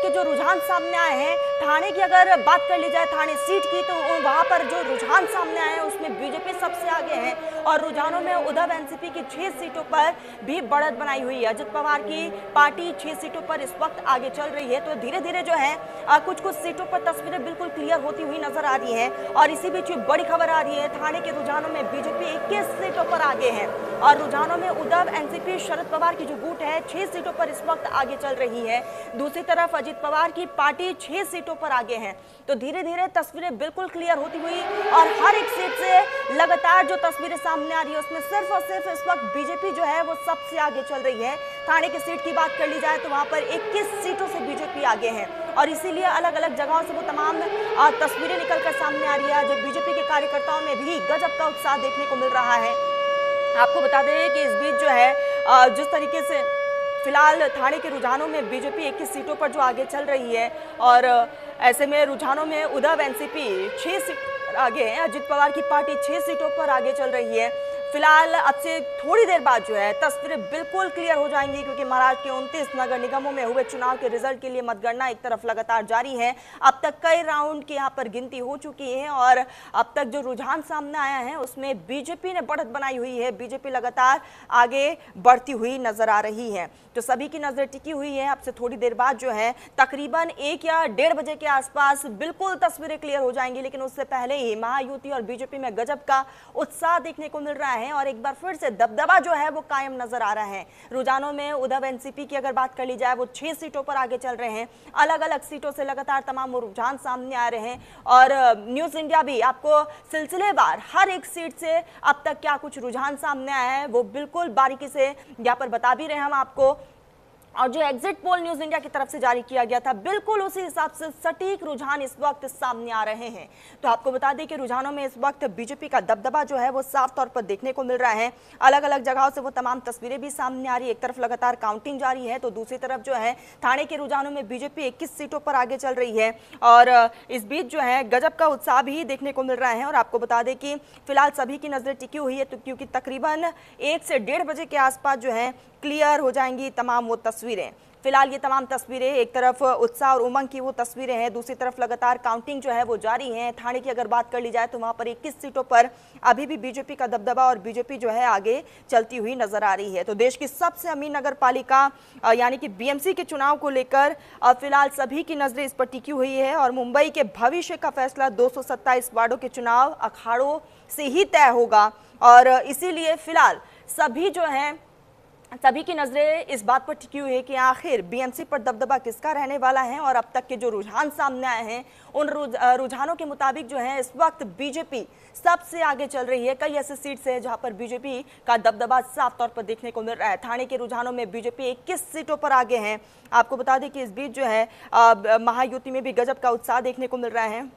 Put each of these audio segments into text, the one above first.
के जो रुझान सामने आए हैं, ठाणे की अगर बात कर ली जाए, ठाणे सीट की, तो वहां पर जो रुझान सामने आए हैं उसमें बीजेपी सबसे आगे है और रुझानों में उद्धव एनसीपी की 6 सीटों पर भी बढ़त बनाई हुई है। अजित पवार की पार्टी 6 सीटों पर इस वक्त आगे चल रही है। तो धीरे धीरे जो है कुछ कुछ सीटों पर तस्वीरें बिल्कुल क्लियर होती हुई नजर आ रही है। और इसी बीच बड़ी खबर आ रही है, ठाणे के रुझानों में बीजेपी 21 सीटों पर आगे है और रुझानों में उद्धव एनसीपी शरद पवार की जो गुट है 6 सीटों पर इस वक्त आगे चल रही है। दूसरी तरफ अजित पवार की पार्टी 6 सीटों पर आगे है। तो धीरे धीरे तस्वीरें बिल्कुल क्लियर होती हुई और हर एक सीट से लगातार जो तस्वीरें सामने आ रही है उसमें सिर्फ और सिर्फ इस वक्त बीजेपी जो है वो सबसे आगे चल रही है। ठाणे की सीट की बात कर ली जाए तो वहां पर 21 सीटों से बीजेपी आगे है और इसीलिए अलग अलग जगहों से वो तमाम तस्वीरें निकलकर सामने आ रही है। जो बीजेपी के कार्यकर्ताओं में भी गजब का उत्साह देखने को मिल रहा है। आपको बता दें कि इस बीच जो है जिस तरीके से फिलहाल ठाणे के रुझानों में बीजेपी 21 सीटों पर जो आगे चल रही है और ऐसे में रुझानों में उद्धव एनसीपी 6 सीट पर आगे है, अजित पवार की पार्टी 6 सीटों पर आगे चल रही है। फिलहाल अब से थोड़ी देर बाद जो है तस्वीरें बिल्कुल क्लियर हो जाएंगी क्योंकि महाराष्ट्र के 29 नगर निगमों में हुए चुनाव के रिजल्ट के लिए मतगणना एक तरफ लगातार जारी है। अब तक कई राउंड की यहाँ पर गिनती हो चुकी है और अब तक जो रुझान सामने आया है उसमें बीजेपी ने बढ़त बनाई हुई है। बीजेपी लगातार आगे बढ़ती हुई नजर आ रही है। तो सभी की नजर टिकी हुई है। अब से थोड़ी देर बाद जो है तकरीबन 1 या 1:30 बजे के आसपास बिल्कुल तस्वीरें क्लियर हो जाएंगी, लेकिन उससे पहले ही महायुति और बीजेपी में गजब का उत्साह देखने को मिल रहा है और एक बार फिर से दबदबा जो है वो कायम नजर आ रहा है। रुझानों में उद्धव एनसीपी की अगर बात कर ली जाए वो 6 सीटों पर आगे चल रहे हैं। अलग अलग सीटों से लगातार तमाम रुझान सामने आ रहे हैं और न्यूज इंडिया भी आपको सिलसिलेवार हर एक सीट से अब तक क्या कुछ रुझान सामने आया है वो बिल्कुल बारीकी से यहाँ पर बता भी रहे हैं हम आपको। और जो एग्जिट पोल न्यूज इंडिया की तरफ से जारी किया गया था बिल्कुल उसी हिसाब से सटीक रुझान इस वक्त सामने आ रहे हैं। तो आपको बता दें कि रुझानों में इस वक्त बीजेपी का दबदबा जो है वो साफ तौर पर देखने को मिल रहा है। अलग अलग जगहों से वो तमाम तस्वीरें भी सामने आ रही है। एक तरफ लगातार काउंटिंग जारी है तो दूसरी तरफ जो है ठाणे के रुझानों में बीजेपी 21 सीटों पर आगे चल रही है और इस बीच जो है गजब का उत्साह भी देखने को मिल रहा है। और आपको बता दें कि फिलहाल सभी की नजरें टिकी हुई है तो क्योंकि तकरीबन 1 से 1:30 बजे के आसपास जो है क्लियर हो जाएंगी तमाम वो तस्वीरें। फिलहाल ये तमाम तस्वीरें एक तरफ उत्साह और उमंग की वो तस्वीरें हैं, दूसरी तरफ लगातार काउंटिंग जो है वो जारी है। ठाणे की अगर बात कर ली जाए तो वहां पर 21 सीटों पर अभी भी बीजेपी का दबदबा और बीजेपी जो है आगे चलती हुई नजर आ रही है। तो देश की सबसे अमीर नगर पालिका यानी कि बीएमसी के चुनाव को लेकर फिलहाल सभी की नजरें इस पर टिकी हुई है और मुंबई के भविष्य का फैसला 227 वार्डों के चुनाव अखाड़ों से ही तय होगा और इसीलिए फिलहाल सभी की नजरें इस बात पर टिकी हुई है कि आखिर बीएमसी पर दबदबा किसका रहने वाला है। और अब तक के जो रुझान सामने आए हैं उन रुझानों के मुताबिक जो है इस वक्त बीजेपी सबसे आगे चल रही है। कई ऐसे सीट्स है जहां पर बीजेपी का दबदबा साफ तौर पर देखने को मिल रहा है। ठाणे के रुझानों में बीजेपी 21 सीटों पर आगे है। आपको बता दें कि इस बीच जो है महायुति में भी गजब का उत्साह देखने को मिल रहा है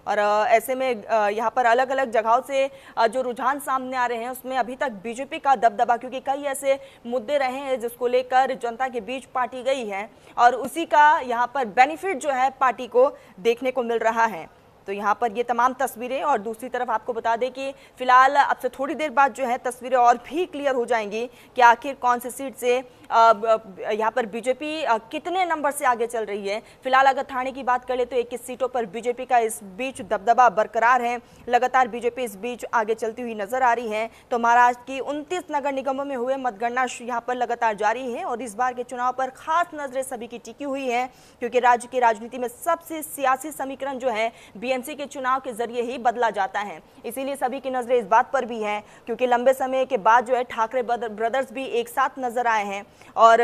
और ऐसे में यहाँ पर अलग अलग जगहों से जो रुझान सामने आ रहे हैं उसमें अभी तक बीजेपी का दबदबा, क्योंकि कई ऐसे मुद्दे रहे हैं जिसको लेकर जनता के बीच पार्टी गई है और उसी का यहाँ पर बेनिफिट जो है पार्टी को देखने को मिल रहा है। तो यहाँ पर ये तमाम तस्वीरें और दूसरी तरफ आपको बता दें कि फिलहाल अब से थोड़ी देर बाद जो है तस्वीरें और भी क्लियर हो जाएंगी कि आखिर कौन सी सीट से यहाँ पर बीजेपी कितने नंबर से आगे चल रही है। फिलहाल अगर ठाणे की बात कर ले तो 21 सीटों पर बीजेपी का इस बीच दबदबा बरकरार है। लगातार बीजेपी इस बीच आगे चलती हुई नजर आ रही है। तो महाराष्ट्र की 29 नगर निगमों में हुए मतगणना यहाँ पर लगातार जारी है और इस बार के चुनाव पर खास नजरें सभी की टिकी हुई है क्योंकि राज्य की राजनीति में सबसे सियासी समीकरण जो है बीएमसी के चुनाव के जरिए ही बदला जाता है। इसीलिए सभी की नजरें इस बात पर भी हैं क्योंकि लंबे समय के बाद जो है ठाकरे ब्रदर्स भी एक साथ नजर आए हैं और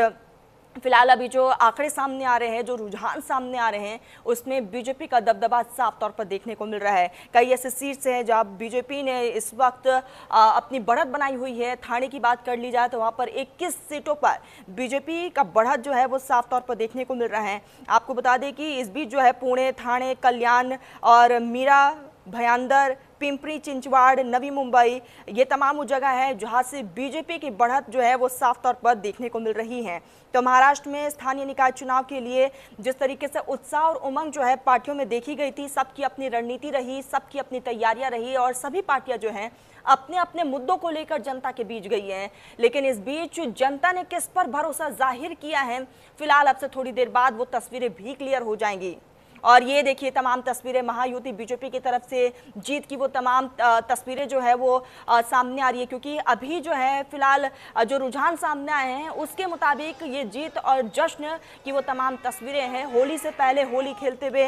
फिलहाल अभी जो आंकड़े सामने आ रहे हैं, जो रुझान सामने आ रहे हैं उसमें बीजेपी का दबदबा साफ तौर पर देखने को मिल रहा है। कई ऐसे सीट्स हैं जहां बीजेपी ने इस वक्त अपनी बढ़त बनाई हुई है। ठाणे की बात कर ली जाए तो वहां पर 21 सीटों पर बीजेपी का बढ़त जो है वो साफ तौर पर देखने को मिल रहा है। आपको बता दें कि इस बीच जो है पुणे, ठाणे, कल्याण और मीरा, भयांदर, पिंपरी चिंचवाड़, नवी मुंबई, ये तमाम वो जगह है जहां से बीजेपी की बढ़त जो है वो साफ तौर पर देखने को मिल रही है। तो महाराष्ट्र में स्थानीय निकाय चुनाव के लिए जिस तरीके से उत्साह और उमंग जो है पार्टियों में देखी गई थी, सबकी अपनी रणनीति रही, सबकी अपनी तैयारियां रही और सभी पार्टियां जो हैं अपने अपने मुद्दों को लेकर जनता के बीच गई हैं। लेकिन इस बीच जनता ने किस पर भरोसा जाहिर किया है, फिलहाल अब से थोड़ी देर बाद वो तस्वीरें भी क्लियर हो जाएंगी। और ये देखिए तमाम तस्वीरें महायुति बीजेपी की तरफ से जीत की वो तमाम तस्वीरें जो है वो सामने आ रही है, क्योंकि अभी जो है फिलहाल जो रुझान सामने आए हैं उसके मुताबिक ये जीत और जश्न की वो तमाम तस्वीरें हैं। होली से पहले होली खेलते हुए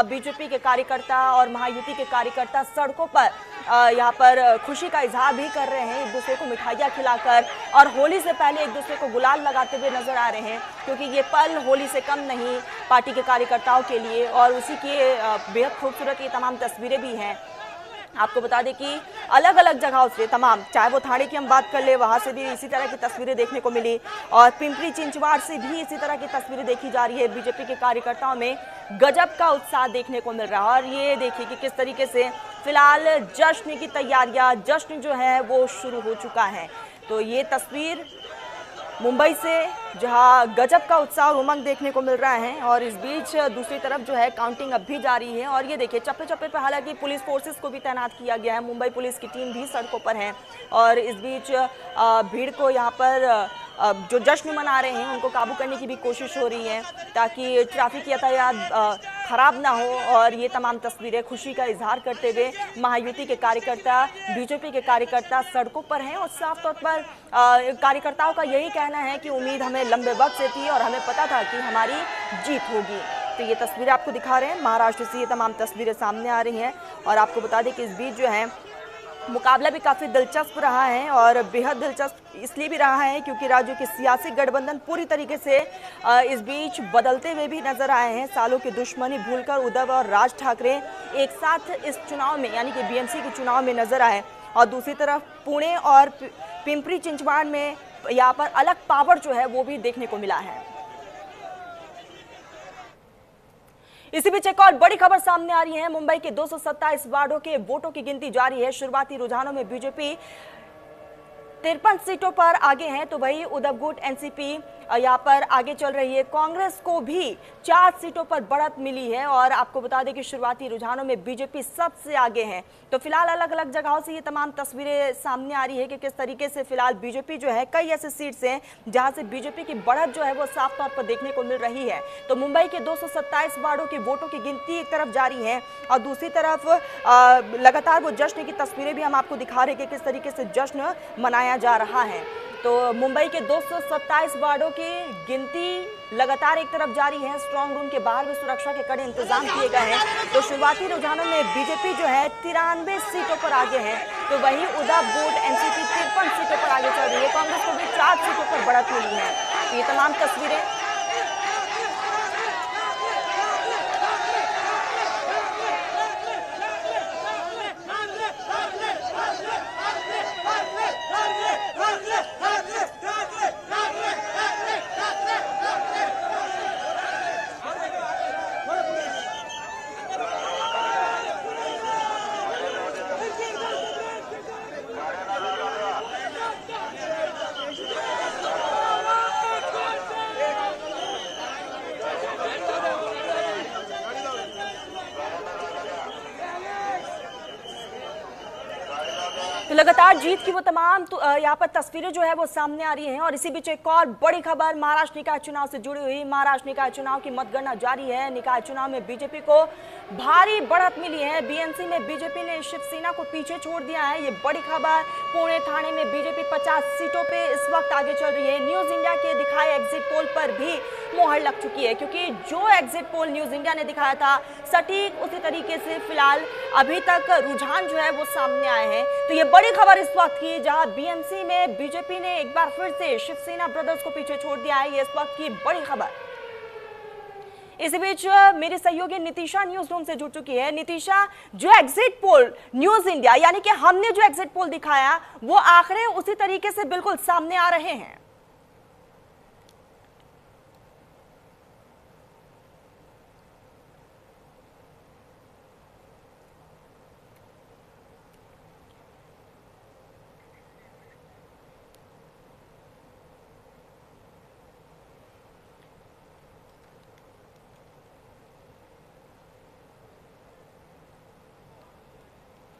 बीजेपी के कार्यकर्ता और महायुति के कार्यकर्ता सड़कों पर यहाँ पर खुशी का इजहार भी कर रहे हैं, एक दूसरे को मिठाइयाँ खिलाकर, और होली से पहले एक दूसरे को गुलाल लगाते हुए नजर आ रहे हैं, क्योंकि ये पल होली से कम नहीं पार्टी के कार्यकर्ताओं के लिए। और उसी की बेहद खूबसूरत ये तमाम तस्वीरें भी हैं। आपको बता दें कि अलग अलग जगहों से तमाम, चाहे वो थाने की हम बात कर ले, वहां से भी इसी तरह की तस्वीरें देखने को मिली, और पिंपरी चिंचवाड़ से भी इसी तरह की तस्वीरें देखी जा रही है। बीजेपी के कार्यकर्ताओं में गजब का उत्साह देखने को मिल रहा है। और ये देखिए कि किस तरीके से फिलहाल जश्न की तैयारियां, जश्न जो है वो शुरू हो चुका है। तो ये तस्वीर मुंबई से जहां गजब का उत्साह और उमंग देखने को मिल रहा है, और इस बीच दूसरी तरफ जो है काउंटिंग अब भी जारी है। और ये देखिए चप्पे चप्पे पर हालांकि पुलिस फोर्सेस को भी तैनात किया गया है, मुंबई पुलिस की टीम भी सड़कों पर है, और इस बीच भीड़ को यहाँ पर जो जश्न मना रहे हैं उनको काबू करने की भी कोशिश हो रही है, ताकि ट्रैफिक यातायात खराब ना हो। और ये तमाम तस्वीरें खुशी का इजहार करते हुए महायुति के कार्यकर्ता, बीजेपी के कार्यकर्ता सड़कों पर हैं, और साफ तौर पर कार्यकर्ताओं का यही कहना है कि उम्मीद हमें लंबे वक्त से थी और हमें पता था कि हमारी जीत होगी। तो ये तस्वीरें आपको दिखा रहे हैं, महाराष्ट्र से ये तमाम तस्वीरें सामने आ रही हैं। और आपको बता दें कि इस बीच जो है मुकाबला भी काफ़ी दिलचस्प रहा है, और बेहद दिलचस्प इसलिए भी रहा है क्योंकि राज्यों के सियासी गठबंधन पूरी तरीके से इस बीच बदलते हुए भी नजर आए हैं। सालों की दुश्मनी भूलकर उद्धव और राज ठाकरे एक साथ इस चुनाव में यानी कि बीएमसी के चुनाव में नजर आए, और दूसरी तरफ पुणे और पिंपरी चिंचवाड़ में यहाँ पर अलग पावर जो है वो भी देखने को मिला है। इसी बीच एक और बड़ी खबर सामने आ रही है। मुंबई के 227 वार्डों के वोटों की गिनती जारी है। शुरुआती रुझानों में बीजेपी 53 सीटों पर आगे हैं, तो वही उद्धव गुट एनसीपी यहाँ पर आगे चल रही है। कांग्रेस को भी 4 सीटों पर बढ़त मिली है, और आपको बता दें कि शुरुआती रुझानों में बीजेपी सबसे आगे है। तो फिलहाल अलग अलग जगहों से ये तमाम तस्वीरें सामने आ रही है कि किस तरीके से फिलहाल बीजेपी जो है, कई ऐसे सीट्स हैं जहां से बीजेपी की बढ़त जो है वो साफ तौर पर देखने को मिल रही है। तो मुंबई के 227 वार्डों के वोटों की गिनती एक तरफ जारी है, और दूसरी तरफ लगातार वो जश्न की तस्वीरें भी हम आपको दिखा रहे हैं कि किस तरीके से जश्न मनाया जा रहा है। तो मुंबई के 227 वार्डों की गिनती लगातार एक तरफ जारी है। स्ट्रांग रूम के बाहर भी सुरक्षा के कड़े इंतजाम किए गए हैं। तो शुरुआती रुझानों में बीजेपी जो है 93 सीटों पर आगे है, तो वहीं उद्धव गुट एनसीपी 53 सीटों पर आगे चल रही है। कांग्रेस को भी 4 सीटों पर बढ़त मिली है। तो ये तमाम तस्वीरें तो लगातार जीत की वो तमाम यहाँ पर तस्वीरें जो है वो सामने आ रही हैं। और इसी बीच एक और बड़ी खबर महाराष्ट्र निकाय चुनाव से जुड़ी हुई। महाराष्ट्र निकाय चुनाव की मतगणना जारी है। निकाय चुनाव में बीजेपी को भारी बढ़त मिली है। बीएमसी में बीजेपी ने शिवसेना को पीछे छोड़ दिया है, ये बड़ी खबर। पुणे थाने में बीजेपी 50 सीटों पे इस वक्त आगे चल रही है। न्यूज इंडिया के दिखाए एग्जिट पोल पर भी मोहर लग चुकी है, क्योंकि जो एग्जिट पोल न्यूज इंडिया ने दिखाया था सटीक उसी तरीके से फिलहाल अभी तक रुझान जो है वो सामने आए हैं। तो ये बड़ी खबर इस वक्त की, जहां बीएमसी में बीजेपी ने एक बार फिर से शिवसेना ब्रदर्स को पीछे छोड़ दिया है, ये इस वक्त की बड़ी खबर। इसी बीच मेरी सहयोगी नितिशा न्यूज रूम से जुड़ चुकी है। नितिशा, जो एग्जिट पोल न्यूज इंडिया यानी कि हमने जो एग्जिट पोल दिखाया वो आंकड़े उसी तरीके से बिल्कुल सामने आ रहे हैं।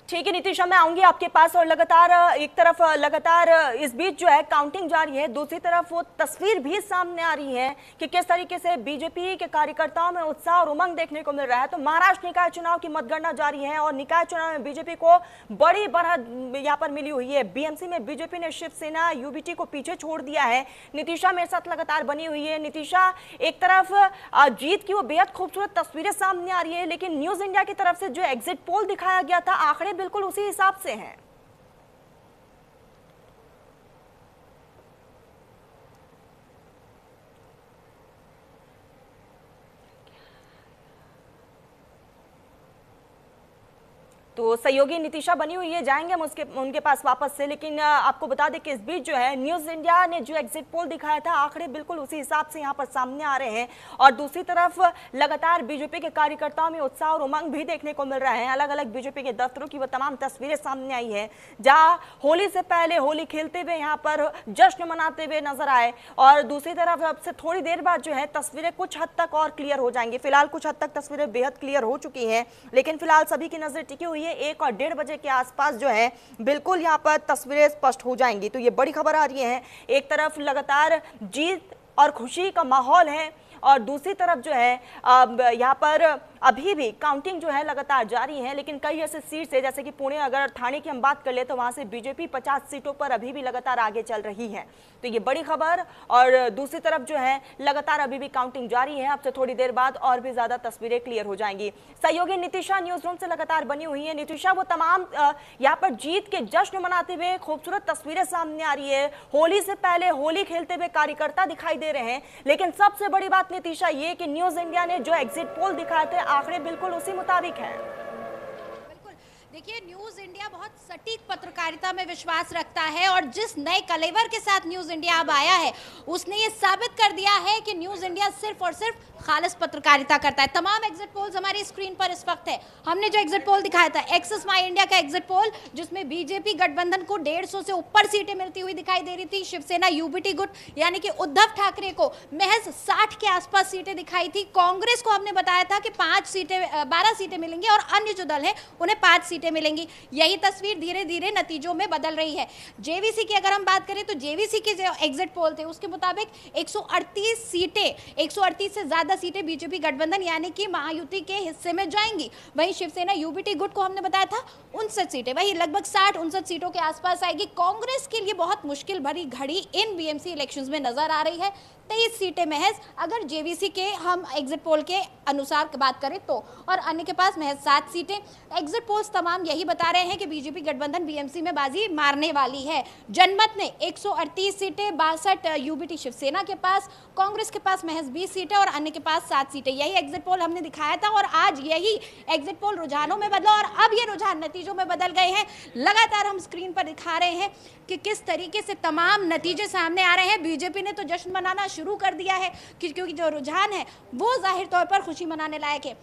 ठीक है नीतिशा, मैं आऊंगी आपके पास। और लगातार एक तरफ लगातार इस बीच जो है काउंटिंग जारी है, दूसरी तरफ वो तस्वीर भी सामने आ रही है कि किस तरीके से बीजेपी के कार्यकर्ताओं में उत्साह और उमंग देखने को मिल रहा है। तो महाराष्ट्र निकाय चुनाव की मतगणना जारी है और निकाय चुनाव में बीजेपी को बड़ी बढ़त यहाँ पर मिली हुई है। बीएमसी में बीजेपी ने शिवसेना यूबीटी को पीछे छोड़ दिया है। नीतिशा मेरे साथ लगातार बनी हुई है। नीतिशा, एक तरफ जीत की वो बेहद खूबसूरत तस्वीरें सामने आ रही है, लेकिन न्यूज इंडिया की तरफ से जो एग्जिट पोल दिखाया गया था, आंकड़े बिल्कुल उसी हिसाब से हैं। तो सहयोगी नीतिशा बनी हुई है, जाएंगे हम उनके पास वापस से। लेकिन आपको बता दें कि इस बीच जो है न्यूज इंडिया ने जो एग्जिट पोल दिखाया था, आंकड़े बिल्कुल उसी हिसाब से यहाँ पर सामने आ रहे हैं। और दूसरी तरफ लगातार बीजेपी के कार्यकर्ताओं में उत्साह और उमंग भी देखने को मिल रहा है। अलग अलग बीजेपी के दफ्तरों की वो तमाम तस्वीरें सामने आई है, जहाँ होली से पहले होली खेलते हुए यहाँ पर जश्न मनाते हुए नजर आए। और दूसरी तरफ अब से थोड़ी देर बाद जो है तस्वीरें कुछ हद तक और क्लियर हो जाएंगी। फिलहाल कुछ हद तक तस्वीरें बेहद क्लियर हो चुकी हैं, लेकिन फिलहाल सभी की नजर टिकी हुई है। 1 और 1:30 बजे के आसपास जो है बिल्कुल यहाँ पर तस्वीरें स्पष्ट हो जाएंगी। तो ये बड़ी खबर आ रही है, एक तरफ लगातार जीत और खुशी का माहौल है और दूसरी तरफ जो है यहाँ पर अभी भी काउंटिंग जो है लगातार जारी है। लेकिन कई ऐसे सीट्स है, जैसे कि पुणे, अगर थाने की हम बात कर ले तो वहां से बीजेपी 50 सीटों पर अभी भी लगातार आगे चल रही है। तो ये बड़ी खबर। और दूसरी तरफ जो है लगातार अभी भी काउंटिंग जारी है। अब से थोड़ी देर बाद और भी ज्यादा तस्वीरें क्लियर हो जाएंगी। सहयोगी नीतिशा न्यूज रूम से लगातार बनी हुई है। नीतिशा, वो तमाम यहाँ पर जीत के जश्न मनाते हुए खूबसूरत तस्वीरें सामने आ रही है। होली से पहले होली खेलते हुए कार्यकर्ता दिखाई दे रहे हैं, लेकिन सबसे बड़ी बात नीतिशा ये कि न्यूज इंडिया ने जो एग्जिट पोल दिखाए थे, आंकड़े बिल्कुल उसी मुताबिक हैं। बिल्कुल, देखिए न्यूज इंडिया बहुत सटीक पत्रकारिता में विश्वास रखता है और जिस नए कलेवर के साथ न्यूज इंडिया अब आया है, उसने ये साबित कर दिया है कि न्यूज इंडिया सिर्फ और सिर्फ खालिस पत्रकारिता करता है। तमाम एग्जिट पोल्स हमारी स्क्रीन पर इस वक्त है। हमने जो एग्जिट पोल दिखाया था, एक्सिस माई इंडिया का एग्जिट पोल, जिसमें बीजेपी गठबंधन को 150 से ऊपर सीटें मिलती हुई दिखाई दे रही थी। शिवसेना यूबीटी गुट यानी कि उद्धव ठाकरे को महज 60 के आसपास सीटें दिखाई थी। कांग्रेस को हमने बताया था कि 12 सीटें मिलेंगी और अन्य जो दल है उन्हें 5 सीटें मिलेंगी। यही तस्वीर धीरे धीरे नतीजों में बदल रही है। जेवीसी की अगर हम बात करें तो जेवीसी के जो एग्जिट पोल थे उसके मुताबिक 138 सीटें, 138 से ज्यादा सीटें बीजेपी गठबंधन यानी कि महायुति के हिस्से में जाएंगी। वहीं शिवसेना यूबीटी गुट को हमने बताया था 59 सीटें, वही लगभग 60-59 सीटों के आसपास आएगी। कांग्रेस के लिए बहुत मुश्किल भरी घड़ी इन बीएमसी इलेक्शंस में नजर आ रही है। 23 सीटें महज अगर जेवीसी के हम एग्जिट पोल के अनुसार बात करें तो, और अन्य के पास महज 7 सीटें। एग्जिट पोल्स तमाम यही बता रहे हैं कि बीजेपी गठबंधन बीएमसी में बाजी मारने वाली है। जनमत ने 138 सीटें, 62 यूबीटी शिवसेना के पास, कांग्रेस के पास महज 20 सीटें और अन्य के पास 7 सीटें। यही एग्जिट पोल हमने दिखाया था और आज यही एग्जिट पोल रुझानों में बदला और अब ये रुझान नतीजों में बदल गए हैं। लगातार हम स्क्रीन पर दिखा रहे हैं कि किस तरीके से तमाम नतीजे सामने आ रहे हैं। बीजेपी ने तो जश्न मनाना शुरू कर दिया है क्योंकि जो रुझान है वो जाहिर तौर पर खुशी मनाने लायक है।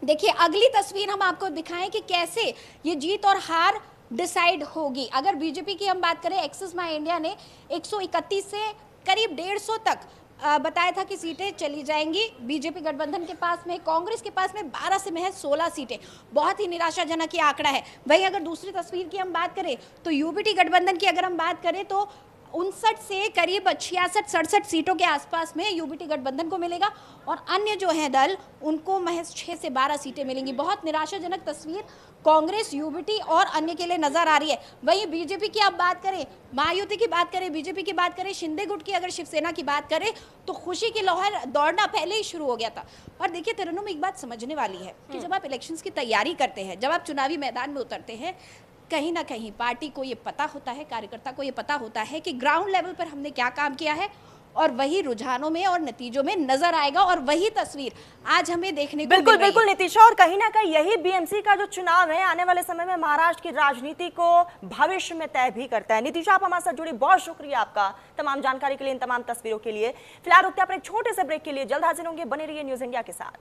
देखिए अगली तस्वीर हम आपको दिखाएं कि कैसे ये जीत और हार डिसाइड होगी। अगर बीजेपी की हम बात करें, एक्सिस माई इंडिया ने 131 से करीब 150 तक बताया था कि सीटें चली जाएंगी बीजेपी गठबंधन के पास में। कांग्रेस के पास में 12 से महज 16 सीटें, बहुत ही निराशाजनक ये आंकड़ा है। वहीं अगर दूसरी तस्वीर की हम बात करें तो यूबीटी गठबंधन की अगर हम बात करें तो 59 से करीब 66-67 सीटों के आसपास में यूबीटी गठबंधन को मिलेगा और अन्य जो हैं दल उनको महज 6 से 12 सीटें मिलेंगी। बहुत निराशाजनक तस्वीर कांग्रेस, यूबीटी और अन्य के लिए नजर आ रही है। वहीं बीजेपी की आप बात करें, महायुति की बात करें, बीजेपी की बात करें, शिंदे गुट की अगर शिवसेना की बात करें तो खुशी की लहर दौड़ना पहले ही शुरू हो गया था। और देखिए तरन्नुम, एक बात समझने वाली है कि जब आप इलेक्शंस की तैयारी करते हैं, जब आप चुनावी मैदान में उतरते हैं, कहीं ना कहीं पार्टी को ये पता होता है, कार्यकर्ता को ये पता होता है कि ग्राउंड लेवल पर हमने क्या काम किया है और वही रुझानों में और नतीजों में नजर आएगा और वही तस्वीर आज हमें देखने को बिल्कुल बिल्कुल नीतिशा, और कहीं ना कहीं यही बीएमसी का जो चुनाव है आने वाले समय में महाराष्ट्र की राजनीति को भविष्य में तय भी करता है। नीतिशा, आप हमारे साथ जुड़ी, बहुत शुक्रिया आपका तमाम जानकारी के लिए, इन तमाम तस्वीरों के लिए। फिलहाल रुकते हैं अपने एक छोटे से ब्रेक के लिए, जल्द हाजिर होंगे, बने रहिए न्यूज इंडिया के साथ।